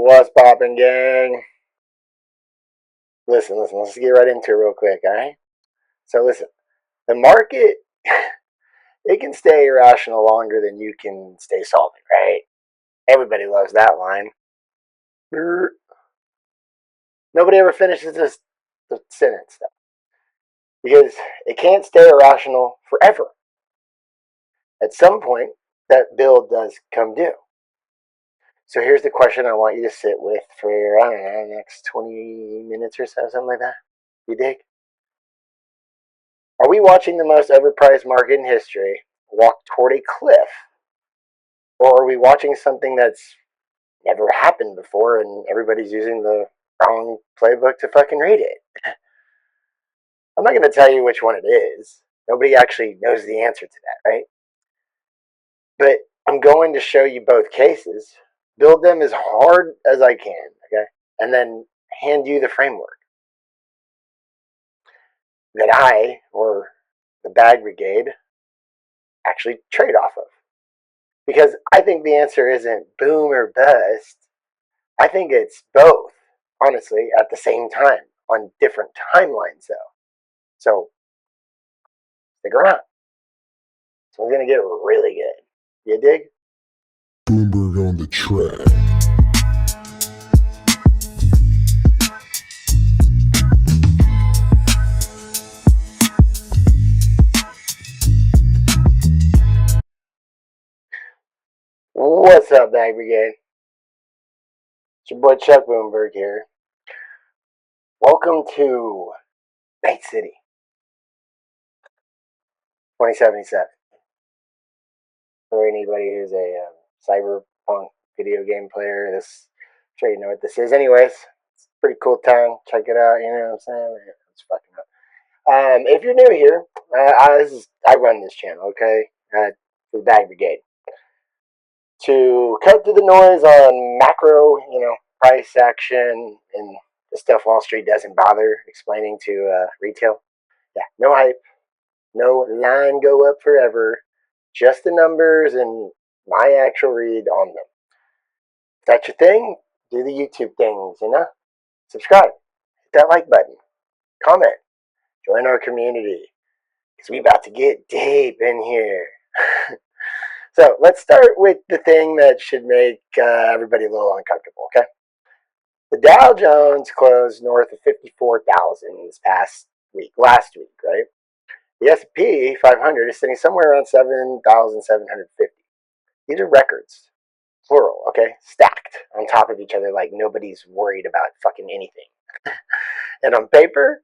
What's poppin', gang? Listen, let's get right into it real quick, alright? So listen, the market, it can stay irrational longer than you can stay solvent, right? Everybody loves that line. Nobody ever finishes this the sentence, though, because it can't stay irrational forever. At some point, that bill does come due. So here's the question I want you to sit with for, I don't know, the next 20 minutes or so, something like that. You dig? Are we watching the most overpriced market in history walk toward a cliff? Or are we watching something that's never happened before and everybody's using the wrong playbook to fucking read it? I'm not going to tell you which one it is. Nobody actually knows the answer to that, right? But I'm going to show you both cases, build them as hard as I can, okay? And then hand you the framework that I, or the bag brigade, actually trade off of. Because I think the answer isn't boom or bust. I think it's both, honestly, at the same time, on different timelines, though. So, stick around. So, we're going to get really good. You dig? Bloomberg on the track. What's up, Bag Brigade? It's your boy Chuck Bloomberg here. Welcome to Night City 2077. For anybody who's a cyberpunk video game player, I'm sure you know what this is. Anyways, it's a pretty cool town. Check it out. You know what I'm saying? It's fucking up. If you're new here, I run this channel, okay? For the Bag Brigade. To cut through the noise on macro, price action and the stuff Wall Street doesn't bother explaining to retail. Yeah, no hype, no line go up forever, just the numbers and my actual read on them. If that's your thing, do the YouTube things, Subscribe, hit that like button, comment, join our community, because we about to get deep in here. So let's start with the thing that should make everybody a little uncomfortable, okay? The Dow Jones closed north of 54,000 this last week, right? The S&P 500 is sitting somewhere around 7,750. These are records, plural, okay? Stacked on top of each other like nobody's worried about fucking anything. And on paper,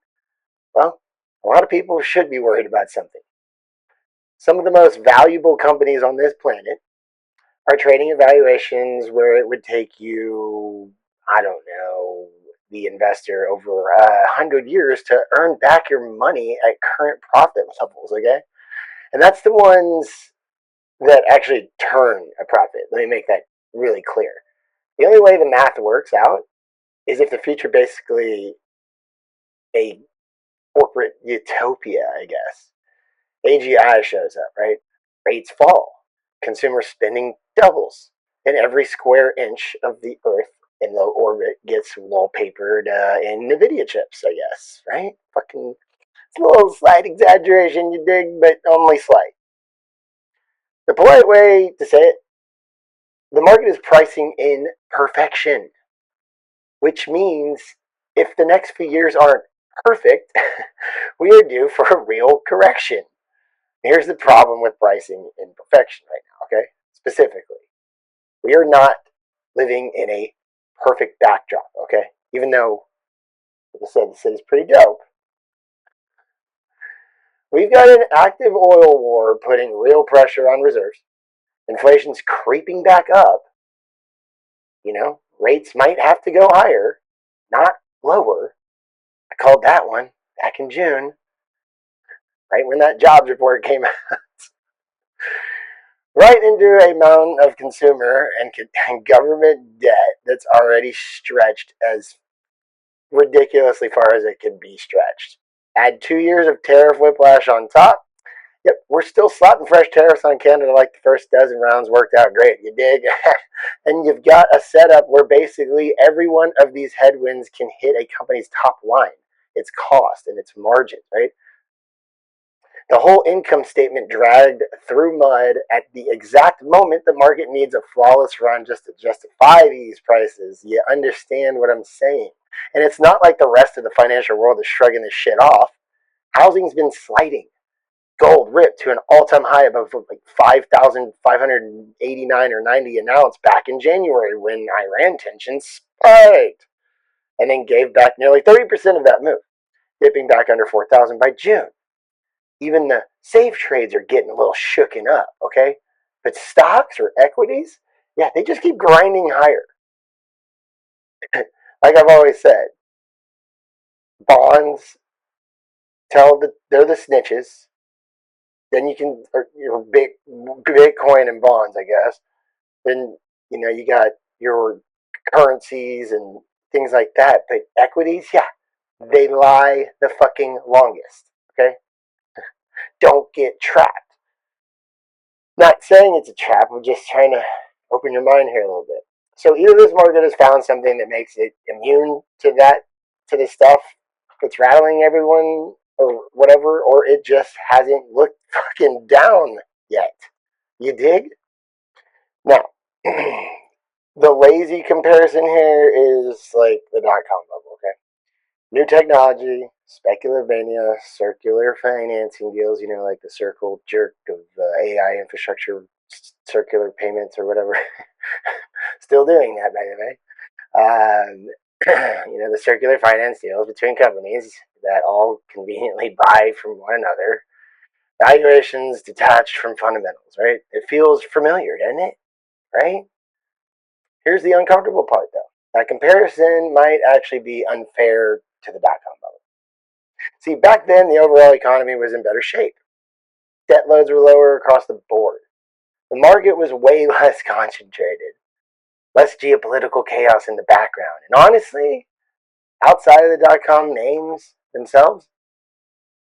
well, a lot of people should be worried about something. Some of the most valuable companies on this planet are trading at valuations where it would take you, I don't know, the investor over 100 years to earn back your money at current profit levels, okay? And that's the ones that actually turn a profit. Let me make that really clear. The only way the math works out is if the future basically a corporate utopia, I guess. AGI shows up, right? Rates fall. Consumer spending doubles. And every square inch of the Earth in low orbit gets wallpapered in NVIDIA chips, I guess, right? Fucking, it's a little slight exaggeration, you dig, but only slight. The polite way to say it, the market is pricing in perfection, which means if the next few years aren't perfect, we are due for a real correction. Here's the problem with pricing in perfection right now, okay? Specifically, we are not living in a perfect backdrop, okay? Even though, like I said, the city's pretty dope. We've got an active oil war putting real pressure on reserves. Inflation's creeping back up. Rates might have to go higher, not lower. I called that one back in June, right when that jobs report came out. Right into a mountain of consumer and government debt that's already stretched as ridiculously far as it can be stretched. Add 2 years of tariff whiplash on top, Yep, we're still slapping fresh tariffs on Canada like the first dozen rounds worked out great. You dig? And you've got a setup where basically every one of these headwinds can hit a company's top line, its cost and its margins, right? The whole income statement dragged through mud at the exact moment the market needs a flawless run just to justify these prices. You understand what I'm saying? And it's not like the rest of the financial world is shrugging this shit off. Housing's been sliding. Gold ripped to an all-time high above like 5,589 or 90 an ounce back in January when Iran tensions spiked, and then gave back nearly 30% of that move, dipping back under 4,000 by June. Even the safe trades are getting a little shooken up, okay? But stocks or equities, yeah, they just keep grinding higher. Like I've always said, bonds they're the snitches. Then you can, or, Bitcoin and bonds, I guess. Then, you got your currencies and things like that. But equities, yeah, they lie the fucking longest, okay? Don't get trapped. Not saying it's a trap, I'm just trying to open your mind here a little bit. So either this market has found something that makes it immune to this stuff that's rattling everyone or whatever, or it just hasn't looked fucking down yet. You dig? Now, the lazy comparison here is like the dot-com bubble, okay? New technology, speculative mania, circular financing deals, like the circle jerk of AI infrastructure, circular payments or whatever. Still doing that, by the way. The circular finance deals between companies that all conveniently buy from one another. Valuations detached from fundamentals, right? It feels familiar, doesn't it? Right? Here's the uncomfortable part, though. That comparison might actually be unfair to the dot-com bubble. See, back then, the overall economy was in better shape. Debt loads were lower across the board. The market was way less concentrated, less geopolitical chaos in the background. And honestly, outside of the dot-com names themselves,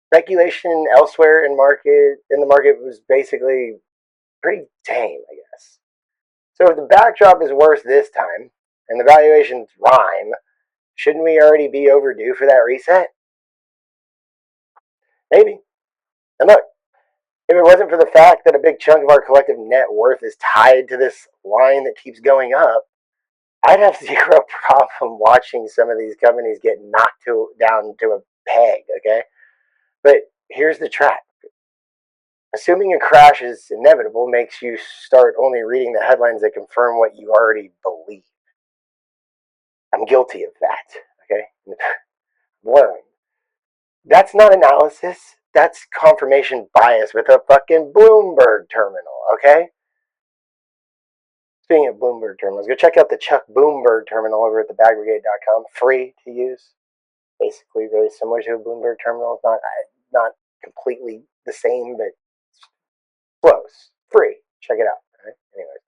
speculation elsewhere in the market was basically pretty tame, I guess. So if the backdrop is worse this time, and the valuations rhyme, shouldn't we already be overdue for that reset? Maybe. And look, if it wasn't for the fact that a big chunk of our collective net worth is tied to this line that keeps going up, I'd have zero problem watching some of these companies get knocked down to a peg, okay? But here's the trap. Assuming a crash is inevitable makes you start only reading the headlines that confirm what you already believe. I'm guilty of that, okay? Learn. That's not analysis. That's confirmation bias with a fucking Bloomberg terminal, okay? Speaking of Bloomberg terminals, go check out the Chuck Bloomberg terminal over at thebagbrigade.com. Free to use. Basically very similar to a Bloomberg terminal. It's not completely the same, but close. Free. Check it out. All right? Anyways.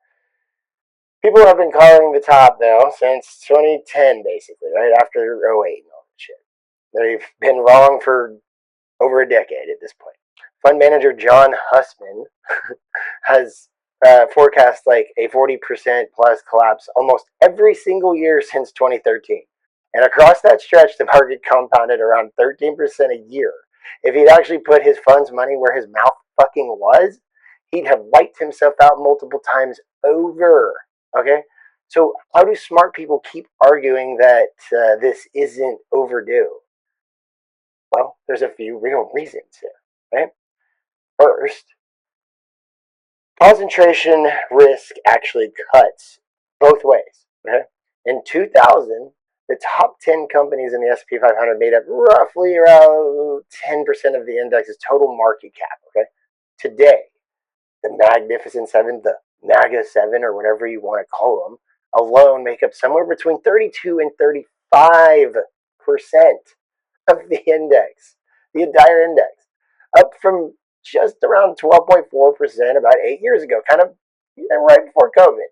People have been calling the top, though, since 2010, basically, right after 2008 and all that shit. They've been wrong for over a decade at this point. Fund manager John Hussman has forecast like a 40% plus collapse almost every single year since 2013. And across that stretch, the market compounded around 13% a year. If he'd actually put his fund's money where his mouth fucking was, he'd have wiped himself out multiple times over. Okay? So, how do smart people keep arguing that this isn't overdue? Well, there's a few real reasons here, right? First, concentration risk actually cuts both ways. Okay? In 2000, the top 10 companies in the S&P 500 made up roughly around 10% of the index's total market cap. Okay? Today, the Magnificent Seven, the MAGA Seven, or whatever you want to call them, alone make up somewhere between 32 and 35% of the index, the entire index, up from just around 12.4% about 8 years ago, kind of right before COVID.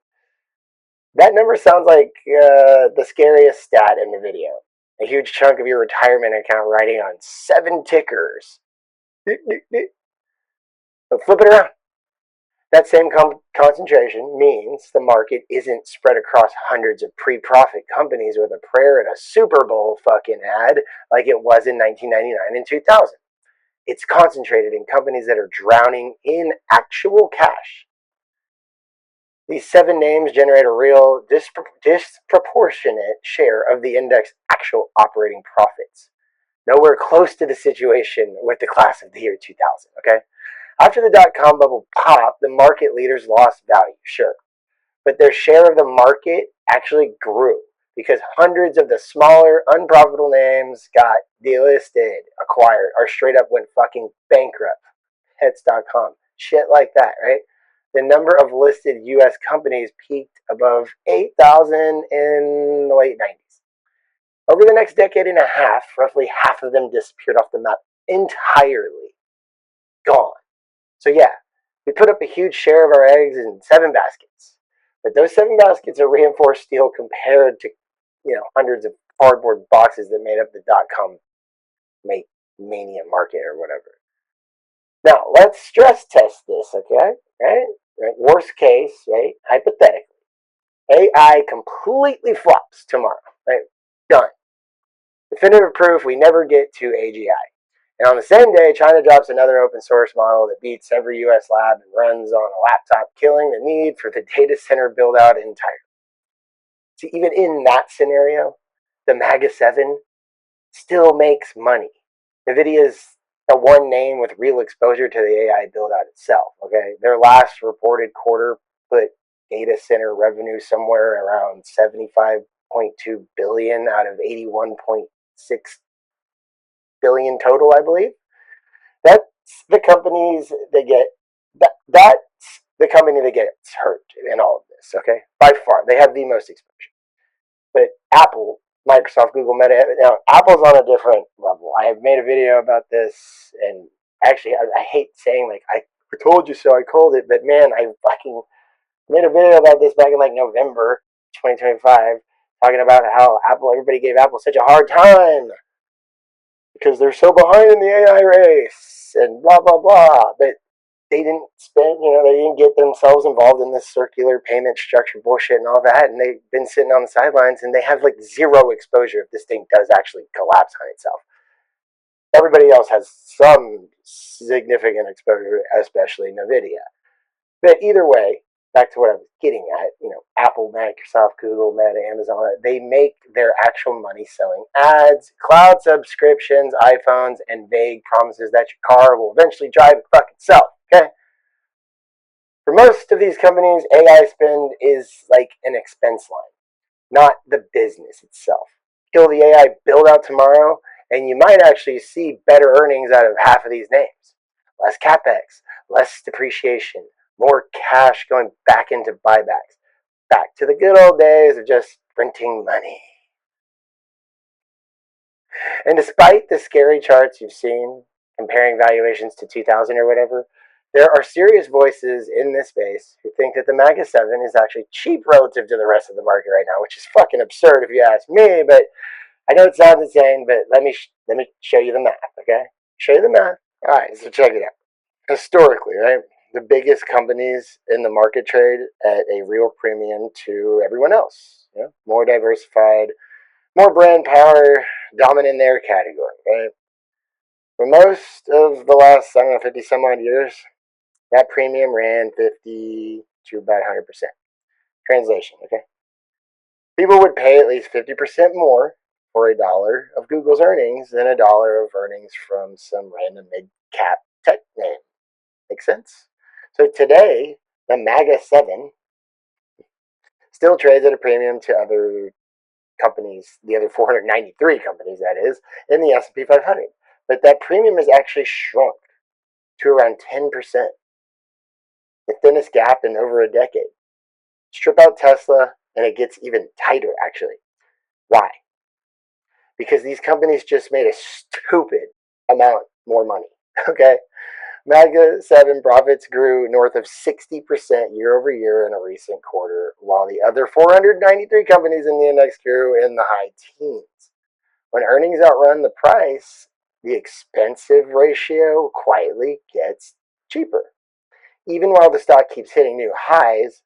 That number sounds like the scariest stat in the video. A huge chunk of your retirement account riding on 7 tickers. But flip it around. That same concentration means the market isn't spread across hundreds of pre-profit companies with a prayer and a Super Bowl fucking ad like it was in 1999 and 2000. It's concentrated in companies that are drowning in actual cash. These 7 names generate a real disproportionate share of the index's actual operating profits. Nowhere close to the situation with the class of the year 2000, okay? After the dot-com bubble popped, the market leaders lost value, sure. But their share of the market actually grew because hundreds of the smaller, unprofitable names got delisted, acquired, or straight up went fucking bankrupt. Hets.com. Shit like that, right? The number of listed U.S. companies peaked above 8,000 in the late 90s. Over the next decade and a half, roughly half of them disappeared off the map entirely. Gone. So yeah, we put up a huge share of our eggs in 7 baskets. But those 7 baskets are reinforced steel compared to, hundreds of cardboard boxes that made up the dot-com mania market or whatever. Now, let's stress test this, okay? Right? Worst case, right? Hypothetically. AI completely flops tomorrow, right? Done. Definitive proof we never get to AGI. And on the same day, China drops another open source model that beats every US lab and runs on a laptop, killing the need for the data center build out entirely. See, even in that scenario, the MAGA 7 still makes money. NVIDIA's the one name with real exposure to the AI build out itself, okay? Their last reported quarter put data center revenue somewhere around 75.2 billion out of 81.6 billion total, I believe. That's the companies that get that's the company that gets hurt in all of this, okay? By far. They have the most exposure. But Apple, Microsoft, Google, Meta, now Apple's on a different level. I have made a video about this, and actually I hate saying like I told you so, I called it, but man, I fucking made a video about this back in like November 2025, talking about how everybody gave Apple such a hard time because they're so behind in the AI race and blah blah blah. But they didn't spend, they didn't get themselves involved in this circular payment structure bullshit and all that, and they've been sitting on the sidelines and they have like zero exposure if this thing does actually collapse on itself. Everybody else has some significant exposure, especially NVIDIA. But either way, back to what I was getting at, Apple, Microsoft, Google, Meta, Amazon, they make their actual money selling ads, cloud subscriptions, iPhones, and vague promises that your car will eventually drive it fucking itself, okay? For most of these companies, AI spend is like an expense line, not the business itself. Kill the AI build out tomorrow, and you might actually see better earnings out of half of these names. Less capex, less depreciation, more cash going back into buybacks. Back to the good old days of just printing money. And despite the scary charts you've seen comparing valuations to 2000 or whatever, there are serious voices in this space who think that the MAGA 7 is actually cheap relative to the rest of the market right now, which is fucking absurd if you ask me, but I know it sounds insane, but let me show you the math, okay? Show you the math. All right, so check it out. Historically, right, the biggest companies in the market trade at a real premium to everyone else. More diversified, more brand power, dominant in their category, right? For most of the last, 50 some odd years, that premium ran 50 to about 100%. Translation, okay? People would pay at least 50% more for $1 of Google's earnings than $1 of earnings from some random mid-cap tech name. Make sense? So today, the MAGA 7 still trades at a premium to other companies, the other 493 companies, that is, in the S&P 500. But that premium has actually shrunk to around 10%. The thinnest gap in over a decade. Strip out Tesla, and it gets even tighter, actually. Why? Because these companies just made a stupid amount more money, okay? MAGA 7 profits grew north of 60% year over year in a recent quarter, while the other 493 companies in the index grew in the high teens. When earnings outrun the price, the expensive ratio quietly gets cheaper. even while the stock keeps hitting new highs,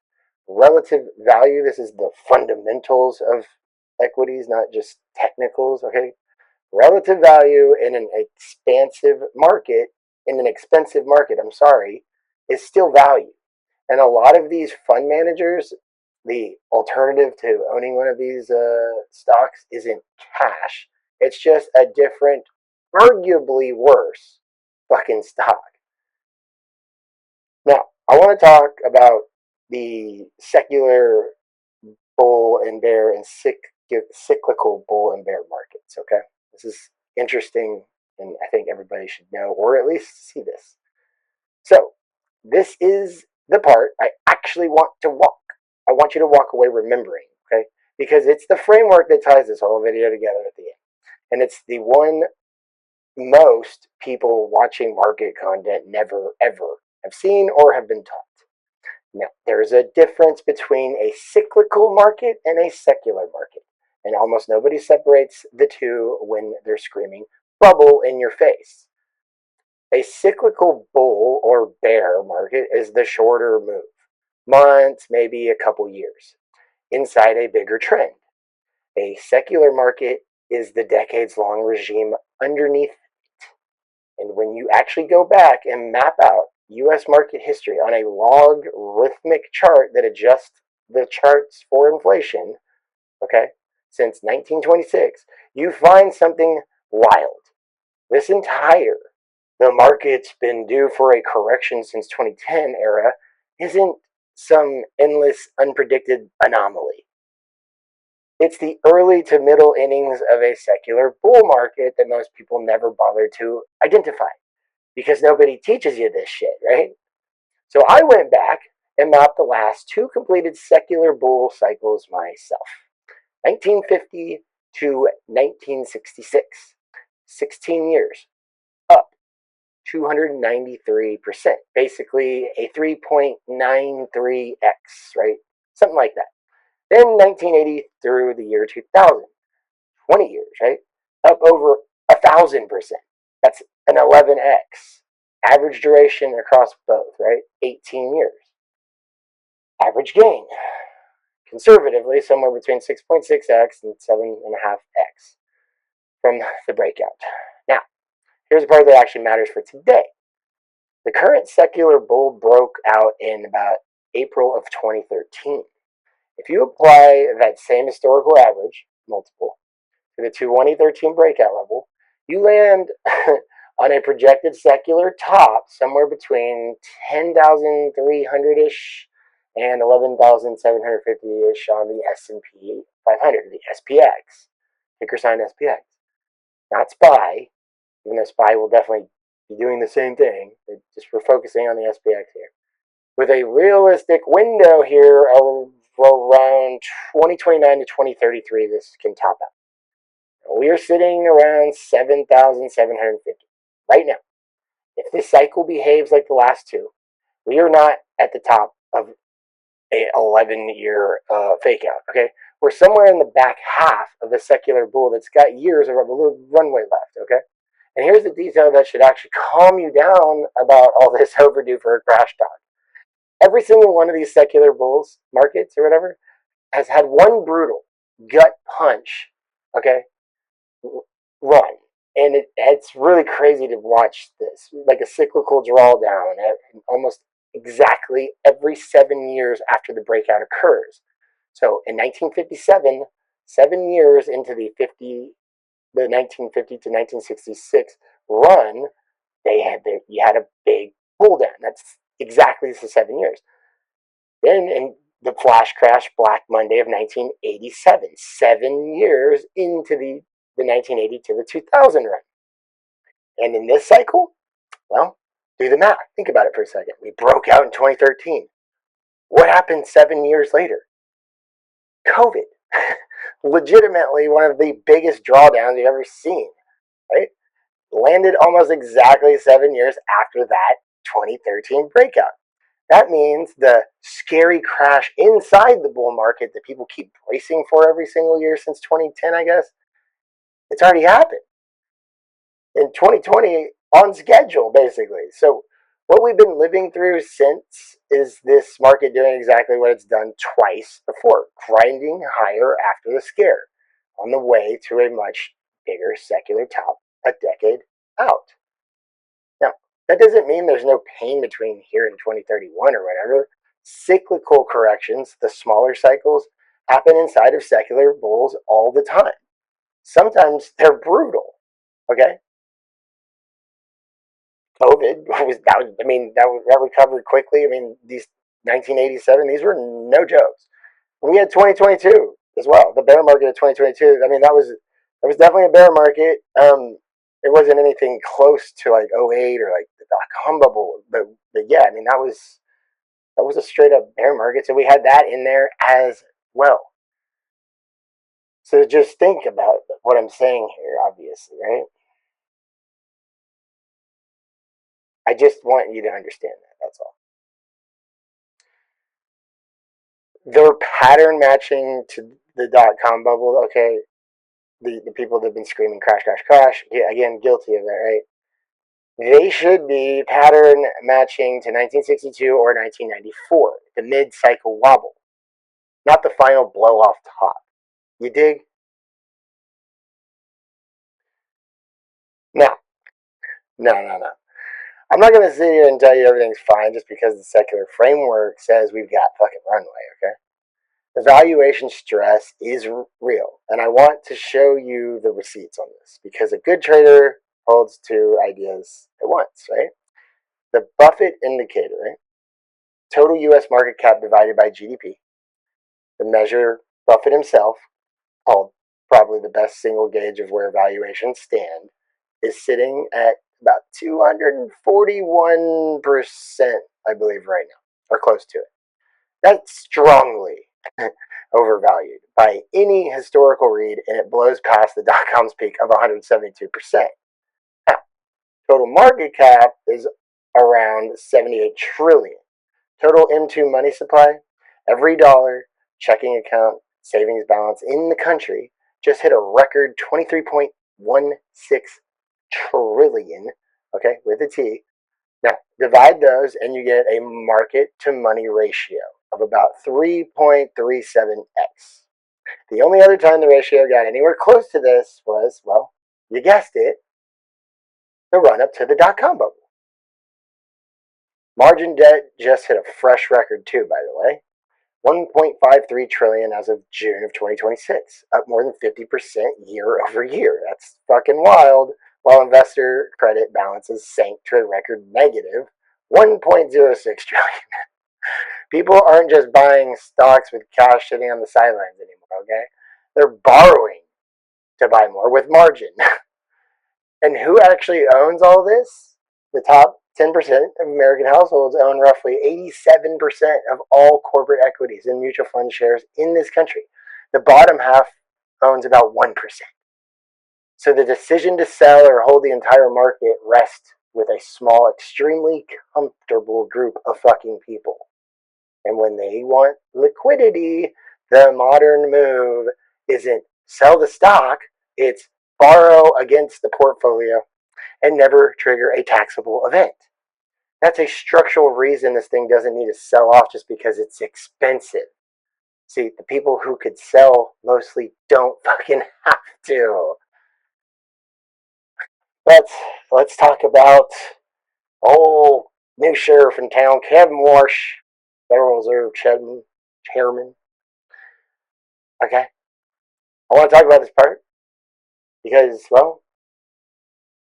relative value, this is the fundamentals of equities, not just technicals, okay? Relative value in an expensive market, is still value. And a lot of these fund managers, the alternative to owning one of these stocks isn't cash. It's just a different, arguably worse fucking stock. Now, I want to talk about the secular bull and bear and cyclical bull and bear markets, okay? This is interesting, and I think everybody should know, or at least see this. So, this is the part I actually want to walk. I want you to walk away remembering, okay? Because it's the framework that ties this whole video together at the end. And it's the one most people watching market content never, ever have seen or have been taught. Now, there's a difference between a cyclical market and a secular market. And almost nobody separates the two when they're screaming bubble in your face. A cyclical bull or bear market is the shorter move, months, maybe a couple years, inside a bigger trend. A secular market is the decades-long regime underneath it. And when you actually go back and map out U.S. market history on a logarithmic chart that adjusts the charts for inflation, okay, since 1926, you find something wild. This the market's been due for a correction since 2010 era isn't some endless, unpredicted anomaly. It's the early to middle innings of a secular bull market that most people never bother to identify because nobody teaches you this shit, right? So I went back and mapped the last two completed secular bull cycles myself. 1950 to 1966, 16 years, up 293%, basically a 3.93x, right? Something like that. Then 1980 through the year 2000, 20 years, right? Up over 1,000%. That's an 11x. Average duration across both, right? 18 years. Average gain, conservatively, somewhere between 6.6x and 7.5x from the breakout. Now, here's the part that actually matters for today. The current secular bull broke out in about April of 2013. If you apply that same historical average, multiple, to the 2013 breakout level, you land on a projected secular top somewhere between 10,300-ish and 11,750-ish on the S&P 500, the SPX, ticker sign SPX. Not SPY, even though SPY will definitely be doing the same thing, just we're focusing on the SPX here. With a realistic window here of around 2029 to 2033, this can top out. We are sitting around 7,750 right now. If this cycle behaves like the last two, we are not at the top of a 11-year fake out, okay? We're somewhere in the back half of a secular bull that's got years of a little runway left, okay? And here's the detail that should actually calm you down about all this overdue for a crash talk. Every single one of these secular bulls markets or whatever has had one brutal gut punch, okay, run. And it's really crazy to watch this, like a cyclical drawdown almost exactly every 7 years after the breakout occurs. So in 1957, 7 years into the 1950 to 1966 run, you had a big pull down. That's exactly the 7 years. Then in the flash crash Black Monday of 1987, 7 years into the 1980 to the 2000 run. And in this cycle, well, do the math. Think about it for a second. We broke out in 2013. What happened 7 years later? COVID. Legitimately one of the biggest drawdowns you've ever seen, right? Landed almost exactly 7 years after that 2013 breakout. That means the scary crash inside the bull market that people keep bracing for every single year since 2010, I guess, it's already happened. In 2020, on schedule, basically. So What we've been living through since is this market doing exactly what it's done twice before, grinding higher after the scare, on the way to a much bigger secular top a decade out. Now, that doesn't mean there's no pain between here and 2031 or whatever. Cyclical corrections, the smaller cycles, happen inside of secular bulls all the time. Sometimes they're brutal. Okay? COVID that recovered quickly. I mean, these 1987, these were no jokes. We had 2022 as well, the bear market of 2022. I mean, that was definitely a bear market. It wasn't anything close to like '08 or like the dot-com bubble, but yeah, I mean that was a straight up bear market. So we had that in there as well. So just think about what I'm saying here, obviously, right? I just want you to understand that. That's all. They're pattern matching to the dot-com bubble. Okay, the people that have been screaming crash, crash, crash. Yeah, again, guilty of that, right? They should be pattern matching to 1962 or 1994, the mid-cycle wobble, not the final blow off top. You dig? No, no. I'm not going to sit here and tell you everything's fine just because the secular framework says we've got fucking runway, okay? The valuation stress is real, and I want to show you the receipts on this because a good trader holds two ideas at once, right? The Buffett Indicator, right? Total U.S. market cap divided by GDP. The measure Buffett himself called probably the best single gauge of where valuations stand, is sitting at about 241%, I believe, right now, or close to it. That's strongly overvalued by any historical read, and it blows past the dot-com's peak of 172%. Now, total market cap is around 78 trillion. Total M2 money supply, every dollar, checking account, savings balance in the country just hit a record 23.16 trillion, okay, with a T. Now, divide those and you get a market to money ratio of about 3.37x. The only other time the ratio got anywhere close to this was, well, you guessed it, the run up to the dot-com bubble. Margin debt just hit a fresh record too, by the way. 1.53 trillion as of June of 2026, up more than 50% year over year. That's fucking wild. While investor credit balances sank to a record negative 1.06 trillion. People aren't just buying stocks with cash sitting on the sidelines anymore, okay? They're borrowing to buy more with margin. And who actually owns all this? The top 10% of American households own roughly 87% of all corporate equities and mutual fund shares in this country. The bottom half owns about 1%. So the decision to sell or hold the entire market rests with a small, extremely comfortable group of fucking people. And when they want liquidity, the modern move isn't sell the stock, it's borrow against the portfolio and never trigger a taxable event. That's a structural reason this thing doesn't need to sell off just because it's expensive. See, the people who could sell mostly don't fucking have to. But let's talk about old new sheriff in town, Kevin Warsh, Federal Reserve chairman. Okay, I want to talk about this part because, well,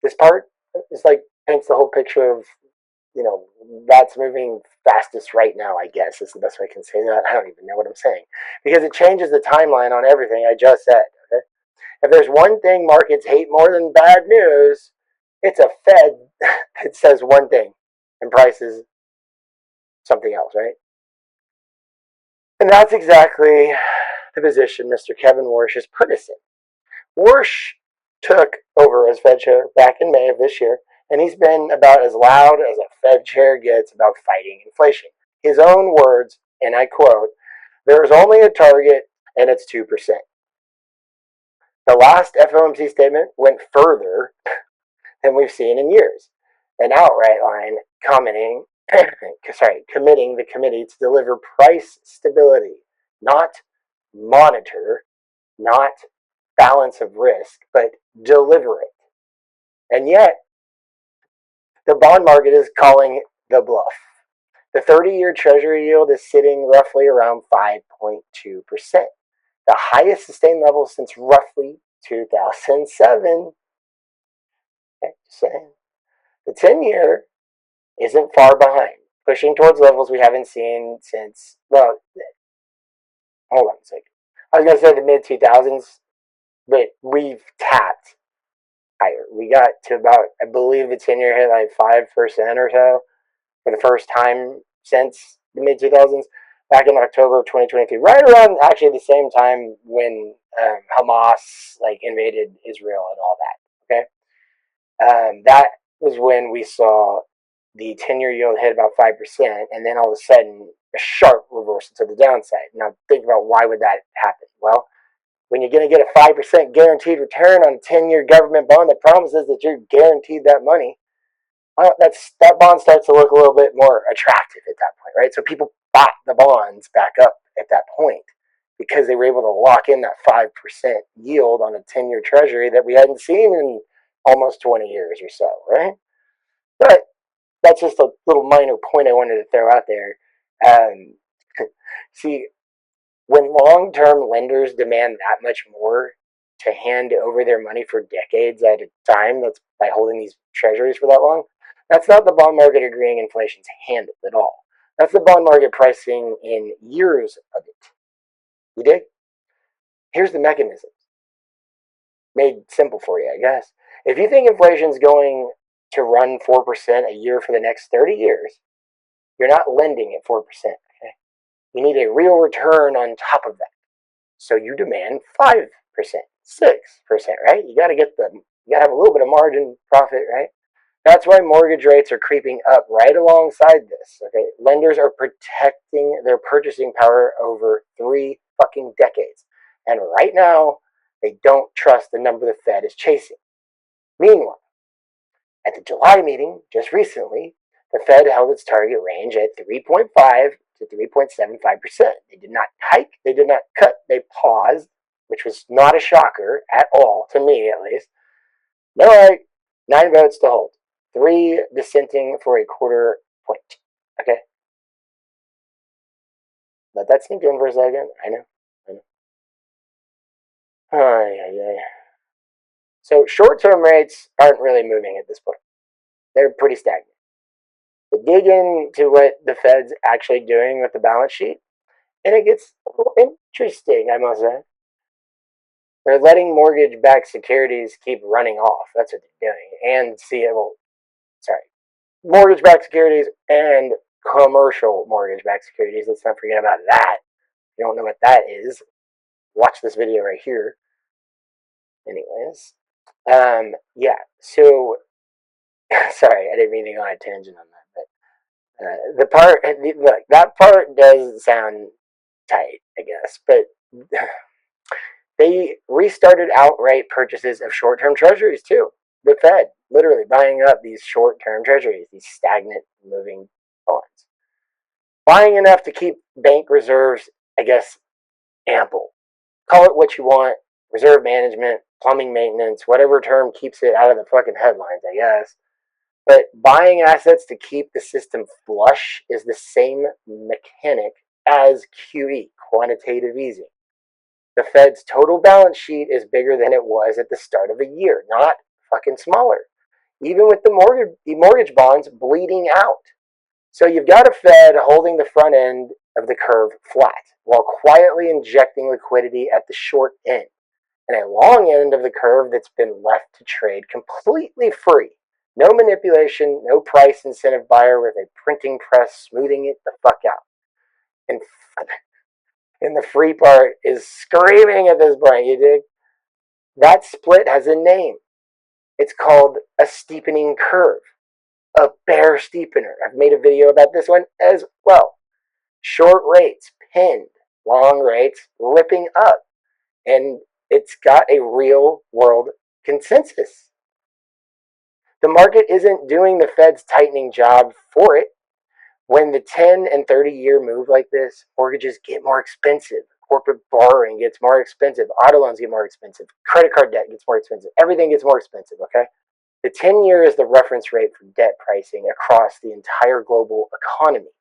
this part is like paints the whole picture of, that's moving fastest right now, I guess is the best way I can say that. I don't even know what I'm saying because it changes the timeline on everything I just said. Okay? If there's one thing markets hate more than bad news, it's a Fed that says one thing and prices something else, right? And that's exactly the position Mr. Kevin Warsh has put us in. Warsh took over as Fed Chair back in May of this year, and he's been about as loud as a Fed Chair gets about fighting inflation. His own words, and I quote, "There's only a target, and it's 2%. The last FOMC statement went further than we've seen in years. An outright line committing the committee to deliver price stability, not monitor, not balance of risk, but deliver it. And yet, the bond market is calling the bluff. The 30-year Treasury yield is sitting roughly around 5.2%, the highest sustained level since roughly 2007. Okay, just saying. The 10-year isn't far behind, pushing towards levels we haven't seen since, well, hold on a second. I was going to say the mid-2000s, but we've tapped higher. We got to about, I believe the 10-year hit like 5% or so for the first time since the mid-2000s, back in October of 2023, right around actually the same time when Hamas invaded Israel and all that. Okay, that was when we saw the 10-year yield hit about 5%, and then all of a sudden a sharp reversal to the downside. Now think about why would that happen? Well, when you're going to get a 5% guaranteed return on a 10-year government bond that promises that you're guaranteed that money, well, that bond starts to look a little bit more attractive at that point, right? So people bought the bonds back up at that point because they were able to lock in that 5% yield on a 10-year treasury that we hadn't seen in almost 20 years or so, right? But that's just a little minor point I wanted to throw out there. See, when long-term lenders demand that much more to hand over their money for decades at a time, that's by holding these treasuries for that long, that's not the bond market agreeing inflation's handled at all. That's the bond market pricing in years of it. You dig? Here's the mechanism. Made simple for you, I guess. If you think inflation's going to run 4% a year for the next 30 years, you're not lending at 4%. Okay? You need a real return on top of that. So you demand 5%, 6%, right? You gotta have a little bit of margin profit, right? That's why mortgage rates are creeping up right alongside this. Okay, lenders are protecting their purchasing power over 3 fucking decades, and right now they don't trust the number the Fed is chasing. Meanwhile, at the July meeting just recently, the Fed held its target range at 3.5 to 3.75%. They did not hike, they did not cut, they paused, which was not a shocker at all, to me at least. No hike, 9 votes to hold. 3 dissenting for a quarter point. Okay? Let that sink in for a second. I know. So short-term rates aren't really moving at this point. They're pretty stagnant. But dig into what the Fed's actually doing with the balance sheet, and it gets a little interesting, I must say. They're letting mortgage-backed securities keep running off. That's what they're doing. And mortgage-backed securities and commercial mortgage-backed securities. Let's not forget about that. If you don't know what that is, watch this video right here. Anyways, yeah. So, sorry, I didn't mean to go on a tangent on that, but that part does sound tight, I guess, but they restarted outright purchases of short-term treasuries too. The Fed literally buying up these short-term treasuries, these stagnant moving bonds. Buying enough to keep bank reserves, I guess, ample. Call it what you want, reserve management, plumbing maintenance, whatever term keeps it out of the fucking headlines, I guess. But buying assets to keep the system flush is the same mechanic as QE, quantitative easing. The Fed's total balance sheet is bigger than it was at the start of the year, not fucking smaller. Even with the mortgage bonds bleeding out. So you've got a Fed holding the front end of the curve flat while quietly injecting liquidity at the short end, and a long end of the curve that's been left to trade completely free. No manipulation, no price incentive buyer with a printing press smoothing it the fuck out. And the free part is screaming at this point, you dig? That split has a name. It's called a steepening curve, a bear steepener. I've made a video about this one as well. Short rates pinned, long rates ripping up, and it's got a real world consensus. The market isn't doing the Fed's tightening job for it. When the 10 and 30-year move like this, mortgages get more expensive. Corporate borrowing gets more expensive. Auto loans get more expensive. Credit card debt gets more expensive. Everything gets more expensive, okay? The 10-year is the reference rate for debt pricing across the entire global economy.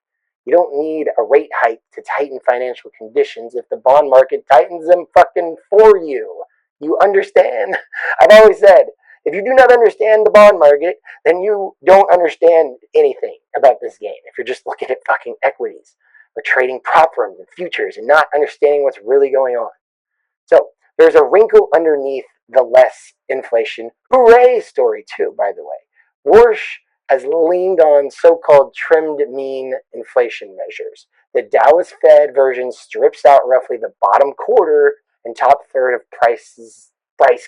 You don't need a rate hike to tighten financial conditions if the bond market tightens them fucking for you. You understand? I've always said, if you do not understand the bond market, then you don't understand anything about this game. If you're just looking at fucking equities or trading prop firms and futures and not understanding what's really going on. So there's a wrinkle underneath the less inflation hooray story too, by the way. Warsh has leaned on so-called trimmed mean inflation measures. The Dallas Fed version strips out roughly the bottom quarter and top third of price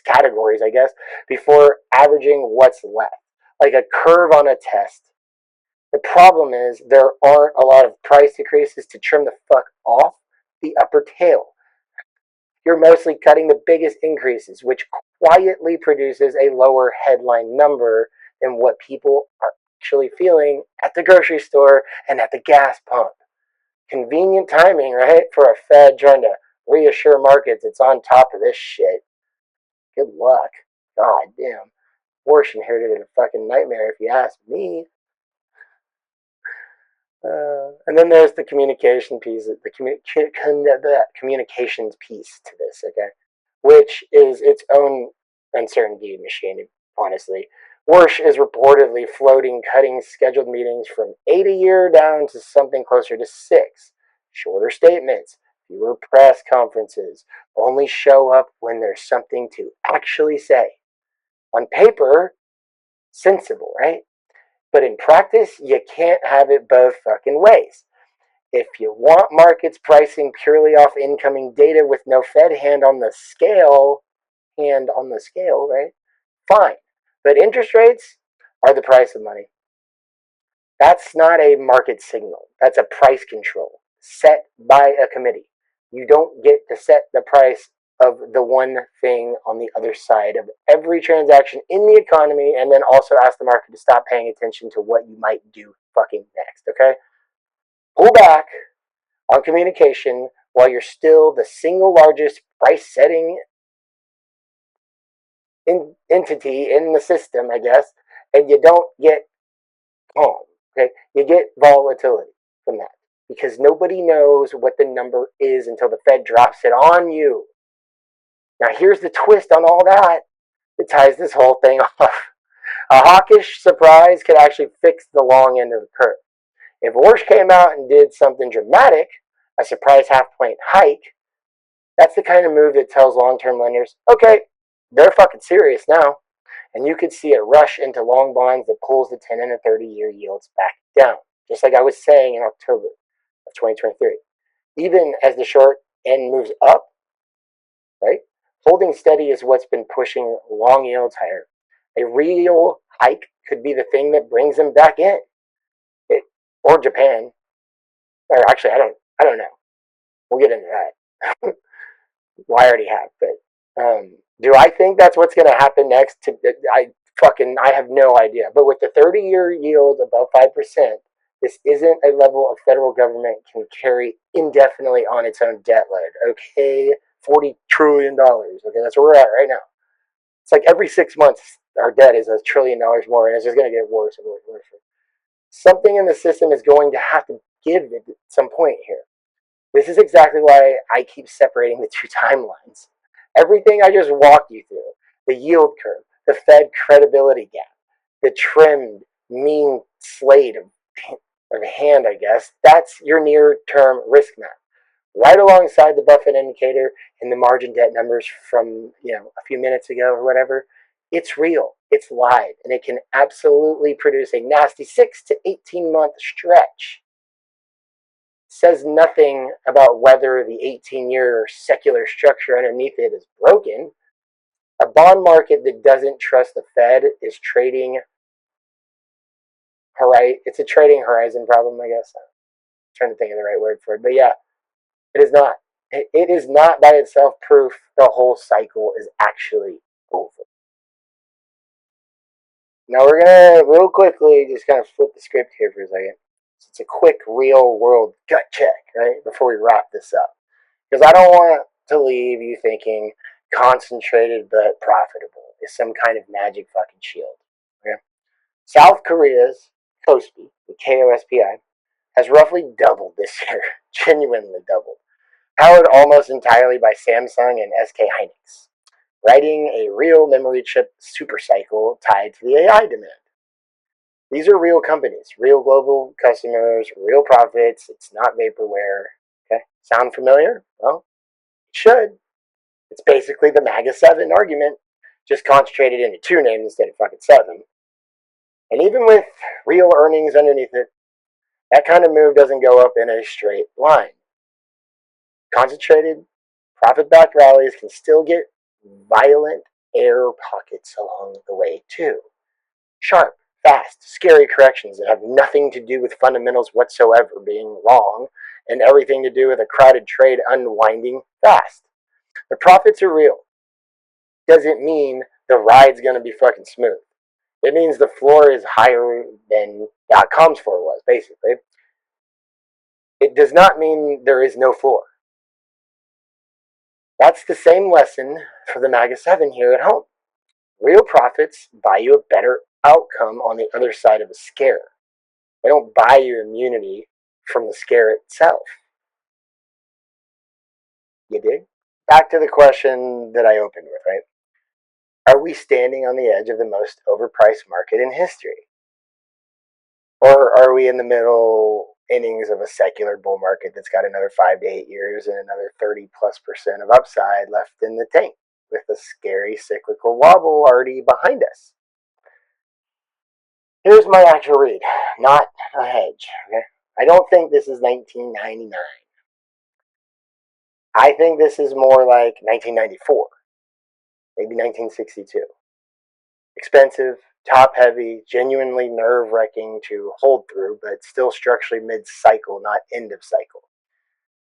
categories, I guess, before averaging what's left, like a curve on a test. The problem is there aren't a lot of price decreases to trim the fuck off the upper tail. You're mostly cutting the biggest increases, which quietly produces a lower headline number than what people are actually feeling at the grocery store and at the gas pump. Convenient timing, right? For a Fed trying to reassure markets it's on top of this shit. Good luck. God damn. Warsh inherited a fucking nightmare if you ask me. And then there's the communication piece, the communications piece to this, okay, which is its own uncertainty machine, honestly. Warsh is reportedly floating cutting scheduled meetings from 8 a year down to something closer to 6. Shorter statements, fewer press conferences, only show up when there's something to actually say. On paper, sensible, right? But in practice, you can't have it both fucking ways. If you want markets pricing purely off incoming data with no Fed hand on the scale, right? Fine. But interest rates are the price of money. That's not a market signal. That's a price control set by a committee. You don't get to set the price of the one thing on the other side of every transaction in the economy and then also ask the market to stop paying attention to what you might do fucking next, okay? Pull back on communication while you're still the single largest price setting entity in the system, I guess, and you don't get calm, okay? You get volatility from that because nobody knows what the number is until the Fed drops it on you. Now, here's the twist on all that ties this whole thing off. A hawkish surprise could actually fix the long end of the curve. If Warsh came out and did something dramatic, a surprise half-point hike, that's the kind of move that tells long-term lenders, okay, they're fucking serious now. And you could see a rush into long bonds that pulls the 10 and the 30-year yields back down, just like I was saying in October of 2023. Even as the short end moves up, right? Holding steady is what's been pushing long yields higher. A real hike could be the thing that brings them back in. Or Japan. Or actually, I don't know. We'll get into that. Well, I already have, but do I think that's what's going to happen next? I have no idea. But with the 30-year yield above 5%, this isn't a level of federal government can carry indefinitely on its own debt load. Okay, $40 trillion. Okay, that's where we're at right now. It's like every 6 months our debt is $1 trillion more, and it's just going to get worse and worse and worse. Something in the system is going to have to give at some point here. This is exactly why I keep separating the two timelines. Everything I just walked you through, the yield curve, the Fed credibility gap, the trimmed mean slate of hand, I guess, that's your near-term risk map. Right alongside the Buffett Indicator and the margin debt numbers from a few minutes ago or whatever, it's real, it's live, and it can absolutely produce a nasty 6 to 18 month stretch. Says nothing about whether the 18-year secular structure underneath it is broken. A bond market that doesn't trust the Fed is trading. It's a trading horizon problem, I guess. I'm trying to think of the right word for it, but yeah, it is not. It is not by itself proof the whole cycle is actually over. Now we're gonna real quickly just kind of flip the script here for a second. It's a quick real world gut check, right? Before we wrap this up. Because I don't want to leave you thinking concentrated but profitable is some kind of magic fucking shield. Okay? South Korea's Kospi, the KOSPI, has roughly doubled this year. Genuinely doubled. Powered almost entirely by Samsung and SK Hynix, riding a real memory chip supercycle tied to the AI demand. These are real companies, real global customers, real profits. It's not vaporware. Okay, sound familiar? Well, it should. It's basically the MAGA 7 argument, just concentrated into two names instead of fucking seven. And even with real earnings underneath it, that kind of move doesn't go up in a straight line. Concentrated, profit-backed rallies can still get violent air pockets along the way too. Sharp, fast, scary corrections that have nothing to do with fundamentals whatsoever being wrong and everything to do with a crowded trade unwinding fast. The profits are real. Doesn't mean the ride's going to be fucking smooth. It means the floor is higher than .com's floor was, basically. It does not mean there is no floor. That's the same lesson for the MAGA 7 here at home. Real profits buy you a better outcome on the other side of a scare. They don't buy you immunity from the scare itself. You dig? Back to the question that I opened with, right? Are we standing on the edge of the most overpriced market in history? Or are we in the middle innings of a secular bull market that's got another 5 to 8 years and another 30+% of upside left in the tank with a scary cyclical wobble already behind us? Here's my actual read, not a hedge. Okay? I don't think this is 1999. I think this is more like 1994, maybe 1962. Expensive, top heavy, genuinely nerve wracking to hold through, but still structurally mid cycle, not end of cycle.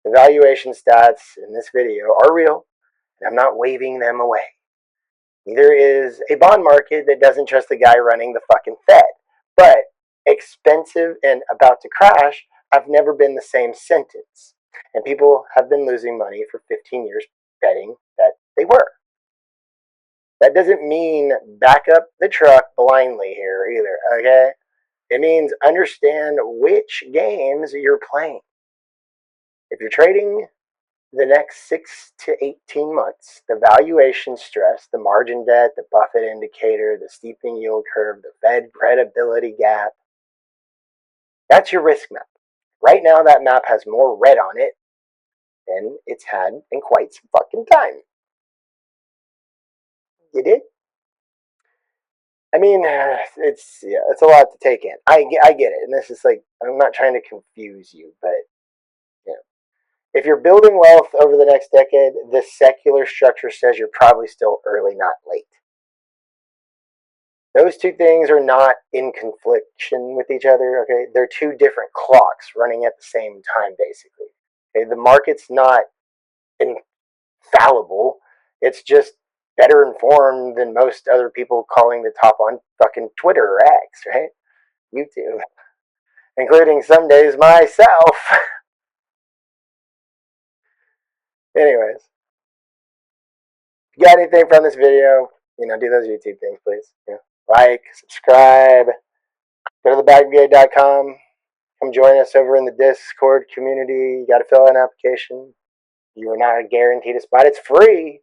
The valuation stats in this video are real, and I'm not waving them away. Neither is a bond market that doesn't trust the guy running the fucking Fed. But expensive and about to crash have never been the same sentence. And people have been losing money for 15 years betting that they were. That doesn't mean back up the truck blindly here either, okay? It means understand which games you're playing. If you're trading the next 6 to 18 months, the valuation stress, the margin debt, the Buffett indicator, the steepening yield curve, the Fed credibility gap, that's your risk map. Right now, that map has more red on it than it's had in quite some fucking time. You did? I mean, it's a lot to take in. I get it, and this is like, I'm not trying to confuse you, but you know, if you're building wealth over the next decade, the secular structure says you're probably still early, not late. Those two things are not in confliction with each other. Okay, they're two different clocks running at the same time, basically. Okay, the market's not infallible. It's just better informed than most other people calling the top on fucking Twitter or X, right? YouTube, including some days myself. Anyways, if you got anything from this video, do those YouTube things, please. Like, subscribe, go to thebagva.com. Come join us over in the Discord community. You got to fill out an application. You are not guaranteed a spot. It's free,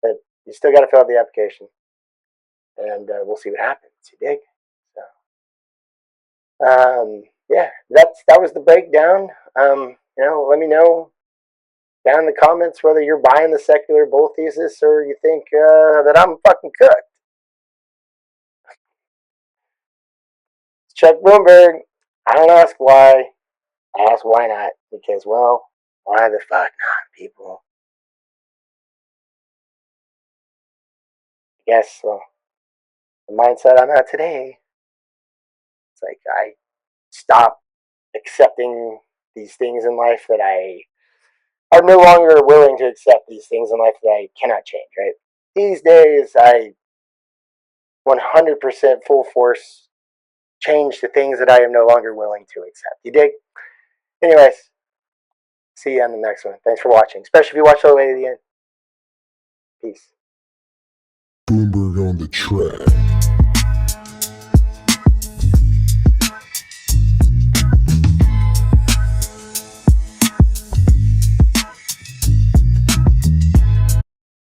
but you still got to fill out the application. And we'll see what happens. You dig? So, yeah, that was the breakdown. Let me know down in the comments whether you're buying the secular bull thesis or you think that I'm fucking cooked. Chuck Bloomberg. I don't ask why. I ask why not. Because, well, why the fuck not, people? Yes, well, the mindset I'm at today, it's like I stop accepting these things in life that I are no longer willing to accept these things in life that I cannot change, right? These days, I 100% full force change the things that I am no longer willing to accept. You dig? Anyways, see you on the next one. Thanks for watching, especially if you watch all the way to the end. Peace. Bloomberg on the track.